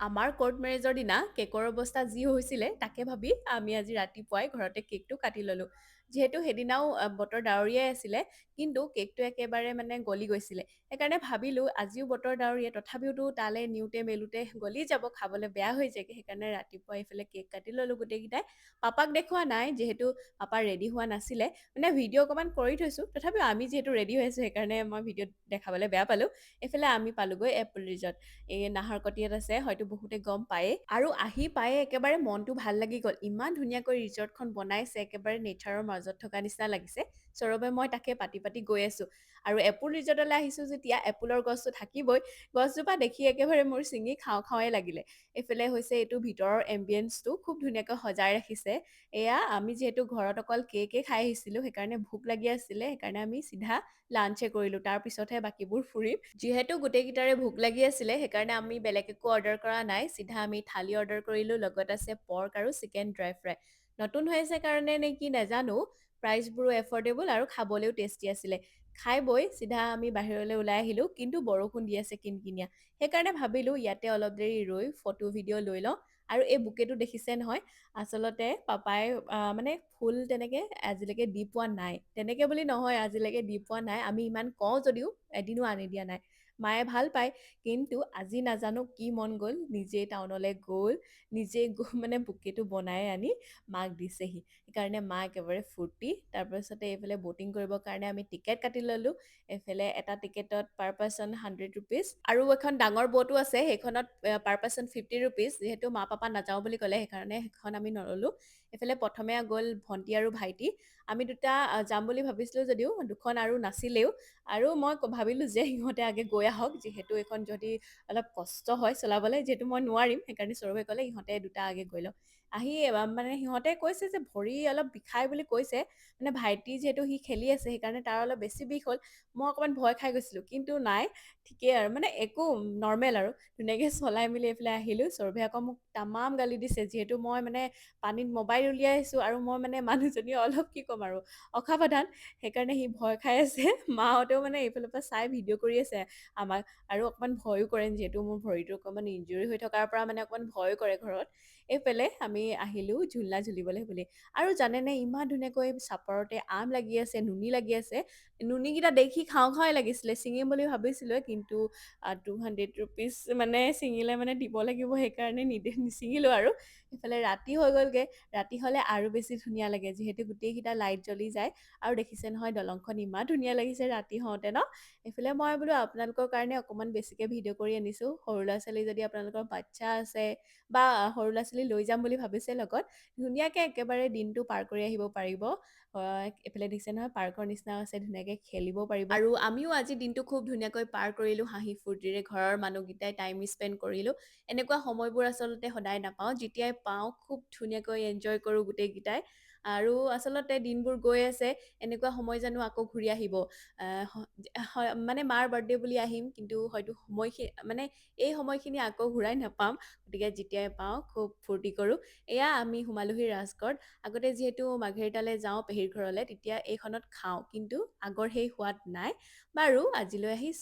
আমাৰ কৰ্ট মেৰেজৰ দিনা কেকৰ অৱস্থা যি হৈছিলে তাকে ভাবি আমি আজি ৰাতিপুৱাই ঘৰতে কেকটো কাটি ল'লোঁ। যিহেতু সেইদিনাও বতৰ ডাৱৰীয়াই আছিলে, কিন্তু কেকটো একেবাৰে মানে গলি গৈছিলে। সেইকাৰণে ভাবিলোঁ আজিও বতৰ ডাৱৰীয়া তথাপিওতো তালে নিওঁতে মেলোতে গলি যাব, খাবলৈ বেয়া হৈ যায়গে। সেইকাৰণে ৰাতিপুৱা এইফালে কেক কাটি ল'লোঁ গোটেইকেইটাই। পাপাক দেখুওৱা নাই যিহেতু পাপা ৰেডি হোৱা নাছিলে। মানে ভিডিঅ' অকণমান কৰি থৈছোঁ, তথাপিও আমি যিহেতু ৰেডি হৈ আছোঁ সেইকাৰণে মই ভিডিঅ'ত দেখাবলৈ বেয়া পালোঁ। এইফালে আমি পালোগৈ এপল ৰিজৰ্ট। এই নাহৰকটীয়াত আছে, হয়তো বহুতে গম পায়েই। আৰু আহি পায়ে একেবাৰে মনটো ভাল লাগি গ'ল। ইমান ধুনীয়াকৈ ৰিজৰ্টখন বনাইছে, একেবাৰে নেচাৰৰ মাজত থকা নিচিনা লাগিছে। সৌৰভে মই তাকে পাতি পাতি গৈ আছোঁ। আৰু এপল ৰিজৰ্টলৈ আহিছোঁ যেতিয়া এপলৰ গছটো থাকিবই। গছজোপা দেখি একেবাৰে মোৰ ছিঙি খাওঁ খাওঁৱে লাগিলে। এইফালে হৈছে এইটো ভিতৰৰ এম্বিয়েন্সটো খুব ধুনীয়াকৈ সজাই ৰাখিছে। এয়া আমি যিহেতু ঘৰত অকল কেকে খাই আহিছিলোঁ, সেইকাৰণে ভোক লাগি আছিলে, সেইকাৰণে আমি চিধা লাঞ্চে কৰিলোঁ। তাৰ পিছতহে বাকীবোৰ ফুৰিম। যিহেতু গোটেইকেইটাৰে ভোক লাগি আছিলে, সেইকাৰণে আমি বেলেগ একো অৰ্ডাৰ কৰা নাই। চিধা আমি থালি অৰ্ডাৰ কৰিলোঁ, লগত আছে পৰ্ক আৰু চিকেন ড্ৰাই ফ্ৰাই। নতুন হৈ আছে কাৰণে নে কি নাজানো, প্ৰাইচবোৰো এফৰ্ডেবল আৰু খাবলৈও টেষ্টি আছিলে। খাই বৈ চিধা আমি বাহিৰলৈ ওলাই আহিলোঁ, কিন্তু বৰষুণ দি আছে কিনকিনীয়া। সেইকাৰণে ভাবিলোঁ ইয়াতে অলপ দেৰি ৰৈ ফটো ভিডিঅ' লৈ লওঁ। আৰু এই বুকেটো দেখিছে নহয়, আচলতে পাপাই মানে ফুল তেনেকৈ আজিলৈকে দি পোৱা নাই। তেনেকৈ বুলি নহয়, আজিলৈকে দি পোৱা নাই। আমি ইমান কওঁ যদিও এদিনো আনি দিয়া নাই। মায়ে ভাল পায়, কিন্তু আজি নাজানো কি মন গ'ল, নিজেই টাউনলৈ গ'ল, নিজেই মানে বুকেটো বনাই আনি মাক দিছেহি। সেইকাৰণে মা একেবাৰে ফূৰ্তি। তাৰপাছতে এইফালে ব'টিং কৰিবৰ কাৰণে আমি টিকেট কাটি ল'লোঁ। এইফালে এটা টিকেটত পাৰ পাৰ্চন 100 ৰুপিজ। আৰু এখন ডাঙৰ ব'টো আছে, সেইখনত পাৰ পাৰ্চন 50 ৰুপিজ। যিহেতু মা পাপা নাযাওঁ বুলি ক'লে, সেইকাৰণে সেইখন আমি নল'লোঁ। এইফালে প্ৰথমে গ'ল ভণ্টি আৰু ভাইটি। আমি দুটা যাম বুলি ভাবিছিলোঁ যদিও দুখন আৰু নাছিলেও। আৰু মই ভাবিলোঁ যে সিহঁতে আগে গৈ আহক, যিহেতু এইখন যদি অলপ কষ্ট হয় চলাবলৈ, যিহেতু মই নোৱাৰিম। সেইকাৰণে সৌৰভে ক'লে ইহঁতে দুটা আগে গৈ লওক। আহি মানে সিহঁতে কৈছে যে ভৰি অলপ বিষাই বুলি কৈছে। মানে ভাইটি যিহেতু সি খেলি আছে, সেইকাৰণে তাৰ অলপ বেছি বিষ হ'ল। মই অকণমান ভয় খাই গৈছিলোঁ, কিন্তু নাই, ঠিকেই আৰু মানে একো নৰ্মেল আৰু ধুনীয়াকৈ চলাই মেলি এইফালে আহিলোঁ। সৌৰভে আকৌ মোক তামাম গালি দিছে, যিহেতু মই মানে পানীত মোবাইল উলিয়াইছোঁ আৰু মই মানে মানুহজনী অলপ কি ক'ম আৰু অসাৱধান। সেইকাৰণে সি ভয় খাই আছে। মাহঁতেও মানে এইফালৰ পৰা চাই ভিডিঅ' কৰি আছে আমাক। আৰু অকণমান ভয়ো কৰে, যিহেতু মোৰ ভৰিটো অকণমান ইনজুৰি হৈ থকাৰ পৰা মানে অকণমান ভয় কৰে ঘৰত। এইফালে আমি আহিলোঁ ঝুলনা ঝুলিবলৈ বুলি। আৰু জানেনে ইমান ধুনীয়াকৈ চাপৰতে আম লাগি আছে, নুনি লাগি আছে। নুনিকেইটা দেখি খাওঁ খাওঁৱে লাগিছিলে, ছিঙিম বুলি ভাবিছিলোঁ, কিন্তু 200 ৰুপিজ মানে ছিঙিলে মানে দিব লাগিব, সেইকাৰণে নিছিঙিলোঁ আৰু। ইফালে ৰাতি হৈ গ'লগৈ। ৰাতি হ'লে আৰু বেছি ধুনীয়া লাগে, যিহেতু গোটেইকেইটা লাইট জ্বলি যায়। আৰু দেখিছে নহয় দলংখন ইমান ধুনীয়া লাগিছে ৰাতি হওঁতে ন। এইফালে মই বোলো আপোনালোকৰ কাৰণে অকণমান বেছিকৈ ভিডিঅ' কৰি আনিছোঁ। সৰু ল'ৰা ছোৱালী যদি আপোনালোকৰ বাচ্ছা আছে বা সৰু ল'ৰা ছোৱালী লৈ যাম বুলি ভাবিছে লগত, ধুনীয়াকৈ একেবাৰে দিনটো পাৰ কৰি আহিব পাৰিব। এইফালে দেখিছে নহয় পাৰ্কৰ নিচিনাও আছে, ধুনীয়াকৈ খেলিব পাৰিব। আৰু আমিও আজি দিনটো খুব ধুনীয়াকৈ পাৰ কৰিলোঁ হাঁহি ফূৰ্তিৰে, ঘৰৰ মানুহকেইটাই টাইম স্পেণ্ড কৰিলোঁ। এনেকুৱা সময়বোৰ আচলতে সদায় নাপাওঁ, যেতিয়াই পাওঁ খুব ধুনীয়াকৈ এনজয় কৰোঁ গোটেইকেইটাই। আৰু আচলতে দিনবোৰ গৈ আছে, এনেকুৱা সময় জানো আকৌ ঘূৰি আহিব। মানে মাৰ বাৰ্থডে বুলি আহিম, কিন্তু হয়তো মানে এই সময়খিনি আকৌ ঘূৰাই নাপাম। গতিকে যেতিয়াই পাওঁ খুব ফূৰ্তি কৰোঁ। এয়া আমি সোমালোহি ৰাজগড়। আগতে যিহেতু মাৰ্ঘেৰিটালৈ যাওঁ পেহীৰ ঘৰলৈ, তেতিয়া এইখনত খাওঁ, কিন্তু আগৰ সেই সোৱাদ নাই। বাৰু আজিলৈ আহিছোঁ।